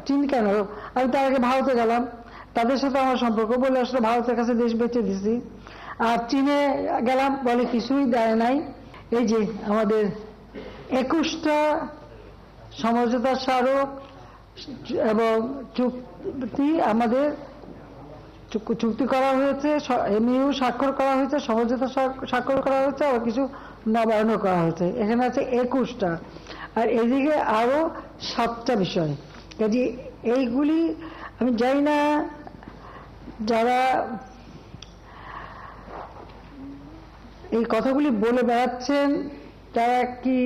চীন কেন, আমি তার আগে ভারতে গেলাম, তাদের সাথে আমার সম্পর্ক বলে আসলে ভারতের কাছে দেশ বেচে দিছি। আর চীনে গেলাম, বলে কিছুই দেয় নাই। এই যে আমাদের 21টা সমঝোতা স্মারক এবং চুক্তি আমাদের চুক্তি করা হয়েছে, এমইউ স্বাক্ষর করা হয়েছে, সমঝোতা স্বাক্ষর করা হয়েছে, আর কিছু নবায়নও করা হয়েছে। এখানে আছে 21টা, আর এদিকে আরো 7টা বিষয়। কাজে এইগুলি আমি জানি না যারা এই কথাগুলি বলে বেড়াচ্ছেন তারা কি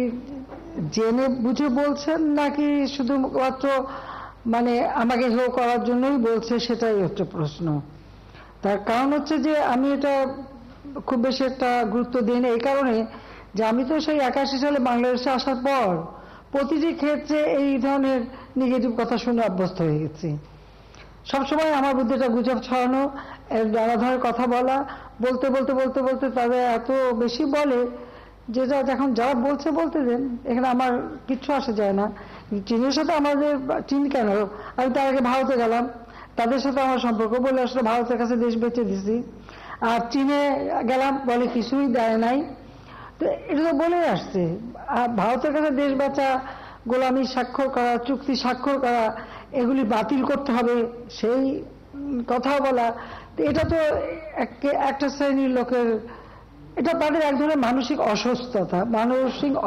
জেনে বুঝে বলছেন নাকি শুধুমাত্র মানে আমাকে হেয় করার জন্যই বলছে, সেটাই হচ্ছে প্রশ্ন। তার কারণ হচ্ছে যে আমি এটা খুব বেশি একটা গুরুত্ব দিই না, এই কারণে যে আমি তো সেই 81 সালে বাংলাদেশে আসার পর প্রতিটি ক্ষেত্রে এই ধরনের নেগেটিভ কথা শুনে অভ্যস্ত হয়ে গেছি। সবসময় আমার বুদ্ধিটা গুজব ছড়ানো, নানাধরনের কথা বলা, বলতে বলতে বলতে বলতে তাদের এত বেশি বলে যেটা এখন যারা বলছে বলতে দেন, এখানে আমার কিচ্ছু আসে যায় না। চীনের সাথে আমাদের, চীন কেন, আমি তার আগে ভারতে গেলাম, তাদের সাথে আমার সম্পর্ক বলে আসলে ভারতের কাছে দেশ বেচে দিছি। আর চীনে গেলাম, বলে কিছুই দেয় নাই। তো এটা তো বলে আসছে, আর ভারতের কাছে দেশ বেচা, গোলামি স্বাক্ষর করা, চুক্তি স্বাক্ষর করা, এগুলি বাতিল করতে হবে সেই কথা বলা, এটা তো একটা শ্রেণীর লোকের, এটা তাদের এক ধরনের মানসিক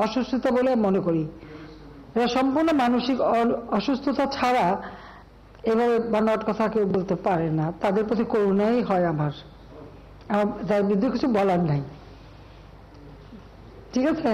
অসুস্থতা বলে মনে করি। এটা সম্পূর্ণ মানসিক অসুস্থতা ছাড়া এভাবে বানোয়াট কথা কেউ বলতে পারে না। তাদের প্রতি করুণাই হয় আমার, তার বিরুদ্ধে কিছু বলার নাই। ঠিক আছে।